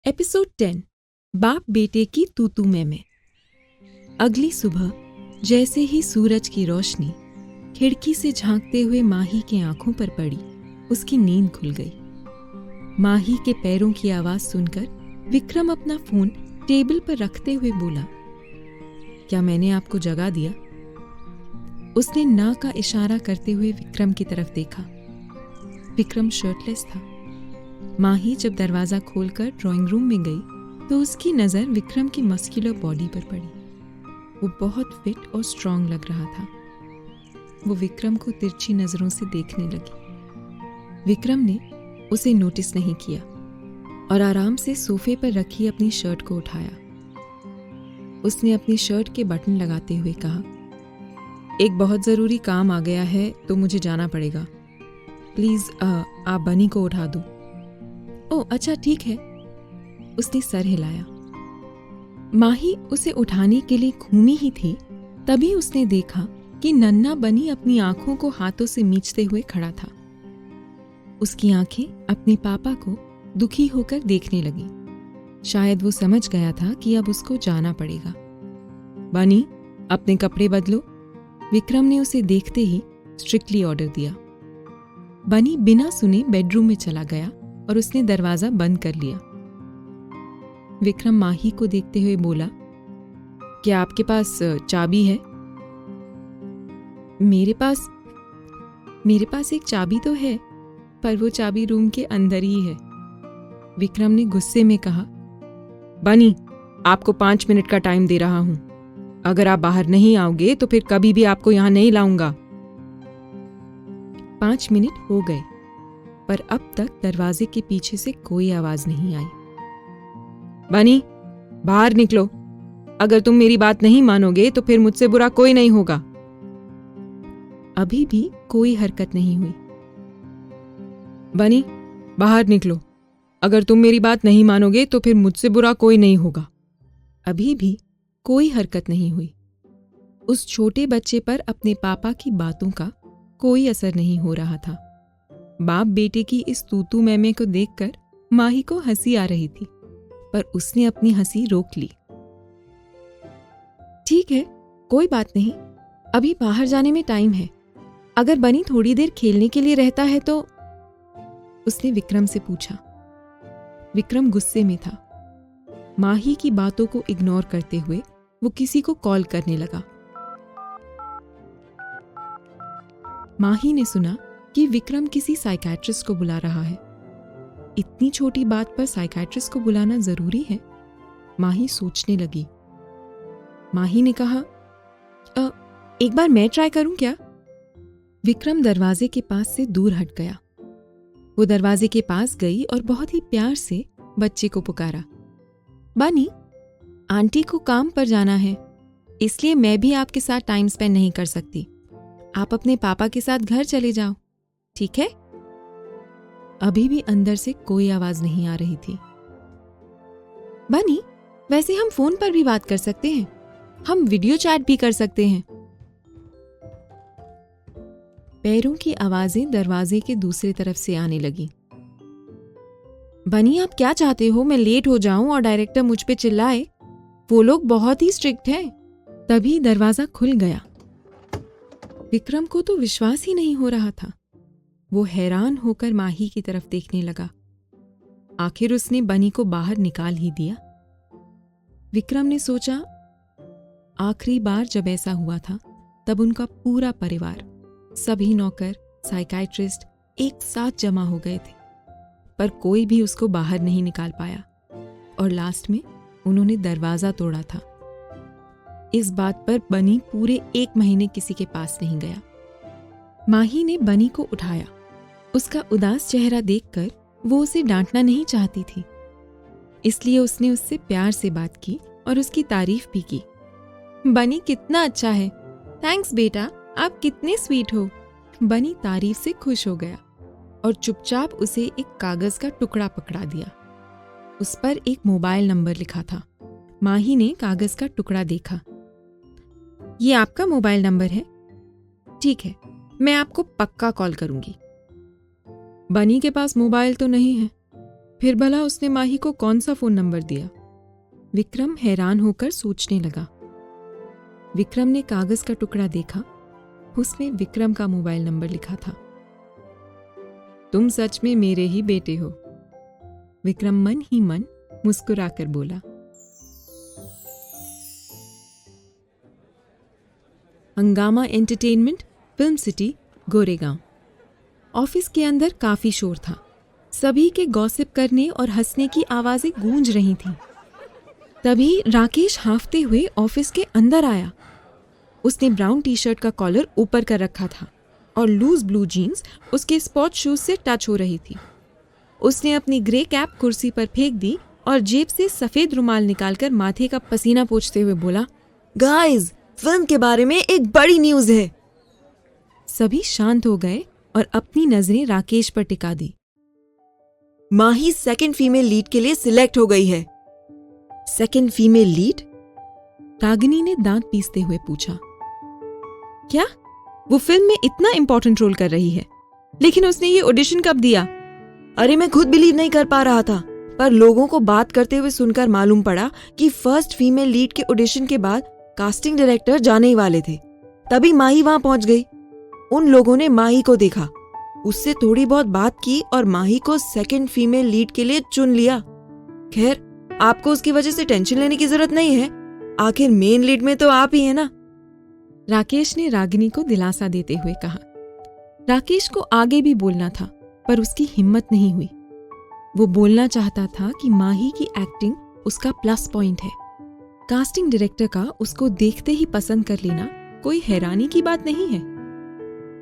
Episode 10 बाप बेटे की तू मैं। अगली सुबह जैसे ही सूरज की रोशनी खिड़की से झांकते हुए माही के आंखों पर पड़ी, उसकी नींद खुल गई। माही के पैरों की आवाज सुनकर विक्रम अपना फोन टेबल पर रखते हुए बोला, क्या मैंने आपको जगा दिया? उसने ना का इशारा करते हुए विक्रम की तरफ देखा। विक्रम शर्टलेस था। माही जब दरवाजा खोलकर ड्राइंग रूम में गई तो उसकी नजर विक्रम की मस्कुलर बॉडी पर पड़ी। वो बहुत फिट और स्ट्रांग लग रहा था। वो विक्रम को तिरछी नजरों से देखने लगी। विक्रम ने उसे नोटिस नहीं किया और आराम से सोफे पर रखी अपनी शर्ट को उठाया। उसने अपनी शर्ट के बटन लगाते हुए कहा, एक बहुत जरूरी काम आ गया है तो मुझे जाना पड़ेगा। प्लीज आप बनी को उठा दो। ओह अच्छा ठीक है। उसने सर हिलाया। माही उसे उठाने के लिए घूमी ही थी, तभी उसने देखा कि नन्हा बनी अपनी आंखों को हाथों से मींचते हुए खड़ा था। उसकी आंखें अपने पापा को दुखी होकर देखने लगी। शायद वो समझ गया था कि अब उसको जाना पड़ेगा। बनी, अपने कपड़े बदलो। विक्रम ने उसे देखते ही स्ट्रिक्टली ऑर्डर दिया। बनी बिना सुने बेडरूम में चला गया और उसने दरवाजा बंद कर लिया। विक्रम माही को देखते हुए बोला, क्या आपके पास चाबी है? मेरे पास एक चाबी तो है, पर वो चाबी रूम के अंदर ही है। विक्रम ने गुस्से में कहा, बनी, आपको 5 मिनट का टाइम दे रहा हूं। अगर आप बाहर नहीं आओगे तो फिर कभी भी आपको यहां नहीं लाऊंगा। 5 मिनट हो गए, पर अब तक दरवाजे के पीछे से कोई आवाज नहीं आई। बनी, बाहर निकलो। अगर तुम मेरी बात नहीं मानोगे तो फिर मुझसे बुरा कोई नहीं होगा। अभी भी कोई हरकत नहीं हुई। बनी, बाहर निकलो। अगर तुम मेरी बात नहीं मानोगे तो फिर मुझसे बुरा कोई नहीं होगा। अभी भी कोई हरकत नहीं हुई। उस छोटे बच्चे पर अपने पापा की बातों का कोई असर नहीं हो रहा था। बाप बेटे की इस तू मैं को देखकर माही को हंसी आ रही थी, पर उसने अपनी हंसी रोक ली। ठीक है, कोई बात नहीं, अभी बाहर जाने में टाइम है। अगर बनी थोड़ी देर खेलने के लिए रहता है तो? उसने विक्रम से पूछा। विक्रम गुस्से में था। माही की बातों को इग्नोर करते हुए वो किसी को कॉल करने लगा। माही ने सुना कि विक्रम किसी साइकियाट्रिस्ट को बुला रहा है। इतनी छोटी बात पर साइकियाट्रिस्ट को बुलाना जरूरी है? माही सोचने लगी। माही ने कहा, एक बार मैं ट्राई करूं क्या? विक्रम दरवाजे के पास से दूर हट गया। वो दरवाजे के पास गई और बहुत ही प्यार से बच्चे को पुकारा, बनी, आंटी को काम पर जाना है, इसलिए मैं भी आपके साथ टाइम स्पेंड नहीं कर सकती। आप अपने पापा के साथ घर चले जाओ, ठीक है? अभी भी अंदर से कोई आवाज नहीं आ रही थी। बनी, वैसे हम फोन पर भी बात कर सकते हैं, हम वीडियो चैट भी कर सकते हैं। पैरों की आवाजें दरवाजे के दूसरी तरफ से आने लगी। बनी, आप क्या चाहते हो? मैं लेट हो जाऊं और डायरेक्टर मुझ पे चिल्लाए? वो लोग बहुत ही स्ट्रिक्ट हैं। तभी दरवाजा खुल गया। विक्रम को तो विश्वास ही नहीं हो रहा था। वो हैरान होकर माही की तरफ देखने लगा। आखिर उसने बनी को बाहर निकाल ही दिया। विक्रम ने सोचा, आखिरी बार जब ऐसा हुआ था तब उनका पूरा परिवार, सभी नौकर, साइकियाट्रिस्ट एक साथ जमा हो गए थे, पर कोई भी उसको बाहर नहीं निकाल पाया और लास्ट में उन्होंने दरवाजा तोड़ा था। इस बात पर बनी पूरे 1 महीने किसी के पास नहीं गया। माही ने बनी को उठाया। उसका उदास चेहरा देखकर वो उसे डांटना नहीं चाहती थी, इसलिए उसने उससे प्यार से बात की और उसकी तारीफ भी की। बनी कितना अच्छा है, थैंक्स बेटा, आप कितने स्वीट हो। बनी तारीफ से खुश हो गया और चुपचाप उसे एक कागज का टुकड़ा पकड़ा दिया। उस पर एक मोबाइल नंबर लिखा था। माही ने कागज का टुकड़ा देखा। ये आपका मोबाइल नंबर है? ठीक है, मैं आपको पक्का कॉल करूंगी। बनी के पास मोबाइल तो नहीं है, फिर भला उसने माही को कौन सा फोन नंबर दिया? विक्रम हैरान होकर सोचने लगा। विक्रम ने कागज का टुकड़ा देखा, उसमें विक्रम का मोबाइल नंबर लिखा था। तुम सच में मेरे ही बेटे हो, विक्रम मन ही मन मुस्कुराकर बोला। हंगामा entertainment, film city, Goregaon. Office के अंदर काफी शोर था। सभी के गॉसिप करने और हंसने की आवाजें गूंज रही थीं। तभी राकेश हांफते हुए ऑफिस के अंदर आया। उसने ब्राउन टी शर्ट का कॉलर ऊपर कर रखा था और लूज ब्लू जीन्स उसके स्पॉट शूज से टच हो रही थी। उसने अपनी ग्रे कैप कुर्सी पर फेंक दी और जेब से सफेद रुमाल निकालकर माथे का पसीना पोंछते हुए बोला, गाइस, फिल्म के बारे में एक बड़ी न्यूज है। सभी शांत हो गए और अपनी नजरें राकेश पर टिका दी। माही सेकंड फीमेल लीड के लिए सिलेक्ट हो गई है। Second female lead? रागिनी ने दांत पीसते हुए पूछा। क्या? वो फिल्म में इतना इंपॉर्टेंट रोल कर रही है, लेकिन उसने ये ऑडिशन कब दिया? अरे मैं खुद बिलीव नहीं कर पा रहा था, पर लोगों को बात करते हुए सुनकर मालूम पड़ा कि फर्स्ट फीमेल लीड के ऑडिशन के बाद कास्टिंग डायरेक्टर जाने ही वाले थे। तभी माही वहां पहुंच गई। उन लोगों ने माही को देखा, उससे थोड़ी बहुत बात की और माही को सेकंड फीमेल लीड के लिए चुन लिया। खैर, आपको उसकी वजह से टेंशन लेने की जरूरत नहीं है, आखिर मेन लीड में तो आप ही है ना, राकेश ने रागिनी को दिलासा देते हुए कहा। राकेश को आगे भी बोलना था, पर उसकी हिम्मत नहीं हुई। वो बोलना चाहता था कि माही की एक्टिंग उसका प्लस पॉइंट है। कास्टिंग डायरेक्टर का उसको देखते ही पसंद कर लेना कोई हैरानी की बात नहीं है।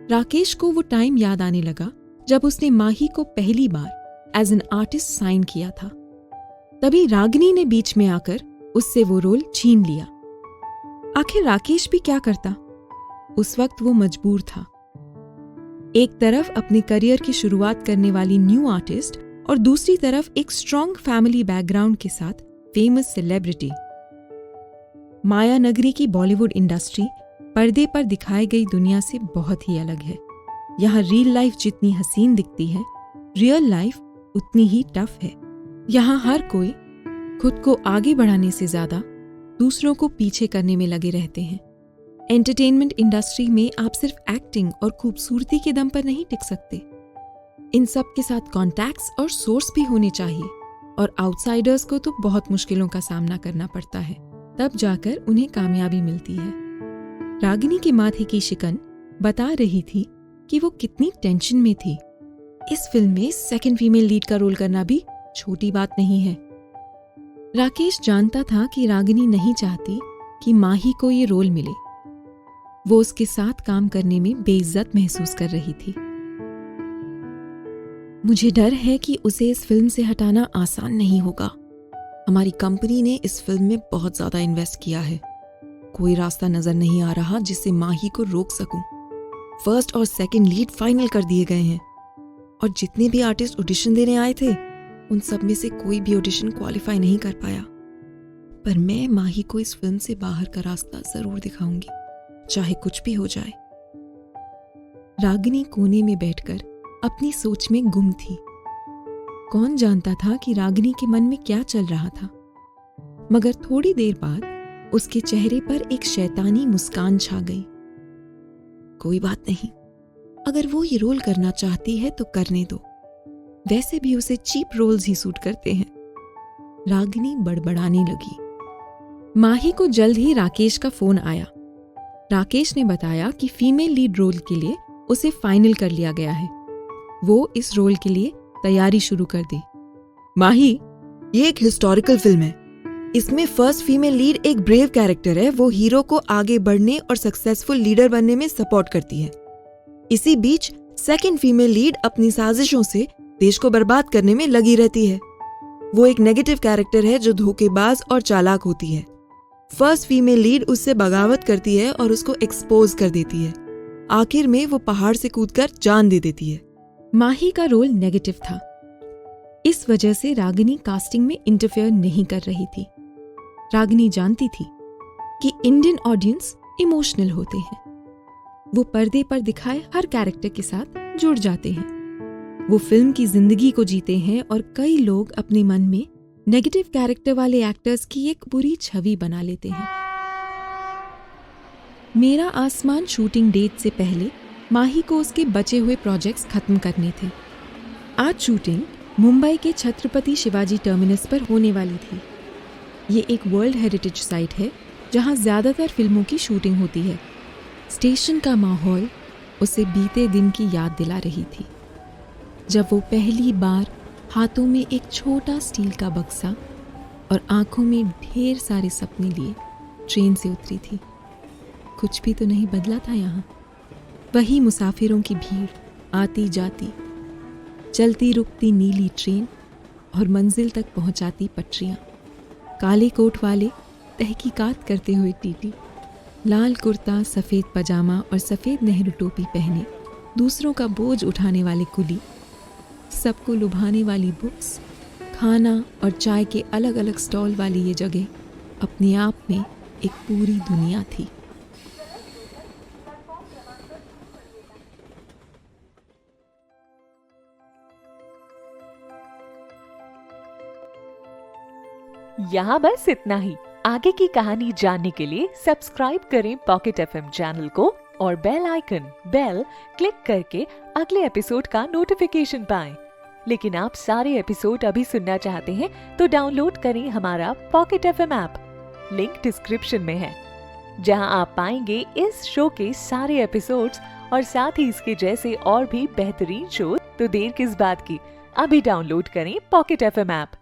राकेश को वो टाइम याद आने लगा जब उसने माही को पहली बार एज एन आर्टिस्ट साइन किया था। तभी रागिनी ने बीच में आकर उससे वो रोल छीन लिया। आखिर राकेश भी क्या करता? उस वक्त वो मजबूर था। एक तरफ अपने करियर की शुरुआत करने वाली न्यू आर्टिस्ट और दूसरी तरफ एक स्ट्रॉन्ग फैमिली बैकग्राउंड के साथ फेमस सेलिब्रिटी। माया नगरी की बॉलीवुड इंडस्ट्री पर्दे पर दिखाई गई दुनिया से बहुत ही अलग है। यहाँ रियल लाइफ जितनी हसीन दिखती है, रियल लाइफ उतनी ही टफ है। यहाँ हर कोई खुद को आगे बढ़ाने से ज्यादा दूसरों को पीछे करने में लगे रहते हैं। एंटरटेनमेंट इंडस्ट्री में आप सिर्फ एक्टिंग और खूबसूरती के दम पर नहीं टिक सकते। इन सब के साथ कॉन्टैक्ट्स और सोर्स भी होने चाहिए, और आउटसाइडर्स को तो बहुत मुश्किलों का सामना करना पड़ता है, तब जाकर उन्हें कामयाबी मिलती है। रागिनी के माथे की शिकन बता रही थी कि वो कितनी टेंशन में थी। इस फिल्म में सेकंड फीमेल लीड का रोल करना भी छोटी बात नहीं है। राकेश जानता था कि रागिनी नहीं चाहती कि माही को ये रोल मिले। वो उसके साथ काम करने में बेइज्जत महसूस कर रही थी। मुझे डर है कि उसे इस फिल्म से हटाना आसान नहीं होगा। हमारी कंपनी ने इस फिल्म में बहुत ज्यादा इन्वेस्ट किया है। कोई रास्ता नजर नहीं आ रहा जिससे माही को रोक सकूं। फर्स्ट और सेकंड लीड फाइनल कर दिए गए हैं, और जितने भी आर्टिस्ट ऑडिशन देने आए थे उन सब में से कोई भी ऑडिशन क्वालिफाई नहीं कर पाया। पर मैं माही को इस फिल्म से बाहर का रास्ता जरूर दिखाऊंगी, चाहे कुछ भी हो जाए। रागिनी कोने में बैठकर अपनी सोच में गुम थी। कौन जानता था कि रागिनी के मन में क्या चल रहा था। मगर थोड़ी देर बाद उसके चेहरे पर एक शैतानी मुस्कान छा गई। कोई बात नहीं, अगर वो ये रोल करना चाहती है तो करने दो, वैसे भी उसे चीप रोल्स ही सूट करते हैं। रागिनी बड़बड़ाने लगी। माही को जल्द ही राकेश का फोन आया। राकेश ने बताया कि फीमेल लीड रोल के लिए उसे फाइनल कर लिया गया है। वो इस रोल के लिए तैयारी शुरू कर दी। माही, ये एक हिस्टोरिकल फिल्म है। इसमें फर्स्ट फीमेल लीड एक ब्रेव कैरेक्टर है। वो हीरो को आगे बढ़ने और सक्सेसफुल लीडर बनने में सपोर्ट करती है। इसी बीच सेकंड फीमेल लीड अपनी साजिशों से देश को बर्बाद करने में लगी रहती है। वो एक नेगेटिव कैरेक्टर है जो धोखेबाज और चालाक होती है। फर्स्ट फीमेल लीड उससे बगावत करती है और उसको एक्सपोज कर देती है। आखिर में वो पहाड़ से कूदकर जान दे देती है। माही का रोल नेगेटिव था। इस वजह से रागिनी कास्टिंग में इंटरफेयर नहीं कर रही थी। रागिनी जानती थी कि इंडियन ऑडियंस इमोशनल होते हैं। वो पर्दे पर दिखाए हर कैरेक्टर के साथ जुड़ जाते हैं। वो फिल्म की जिंदगी को जीते हैं और कई लोग अपने मन में नेगेटिव कैरेक्टर वाले एक्टर्स की एक बुरी छवि बना लेते हैं। मेरा आसमान शूटिंग डेट से पहले माही को उसके बचे हुए प्रोजेक्ट्स खत्म करने थे। आज शूटिंग मुंबई के छत्रपति शिवाजी टर्मिनस पर होने वाली थी। ये एक वर्ल्ड हेरिटेज साइट है जहाँ ज़्यादातर फिल्मों की शूटिंग होती है। स्टेशन का माहौल उसे बीते दिन की याद दिला रही थी, जब वो पहली बार हाथों में एक छोटा स्टील का बक्सा और आंखों में ढेर सारे सपने लिए ट्रेन से उतरी थी। कुछ भी तो नहीं बदला था यहाँ। वही मुसाफिरों की भीड़, आती जाती, चलती रुकती नीली ट्रेन और मंजिल तक पहुंचाती पटरियाँ। काले कोट वाले तहकीकात करते हुए टीटी, लाल कुर्ता, सफ़ेद पजामा और सफ़ेद नेहरू टोपी पहने दूसरों का बोझ उठाने वाले कुली, सबको लुभाने वाली बुक्स, खाना और चाय के अलग अलग स्टॉल वाली ये जगह अपने आप में एक पूरी दुनिया थी। यहाँ बस इतना ही। आगे की कहानी जानने के लिए सब्सक्राइब करें पॉकेट एफएम चैनल को और बेल क्लिक करके अगले एपिसोड का नोटिफिकेशन पाएं। लेकिन आप सारे एपिसोड अभी सुनना चाहते हैं तो डाउनलोड करें हमारा pocket FM app. Link description में है, जहां आप पाएंगे इस शो के सारे एपिसोड्स और साथ ही इसके जैसे और भी बेहतरीन शो। तो देर किस बात की, अभी डाउनलोड करें पॉकेट एफएम ऐप।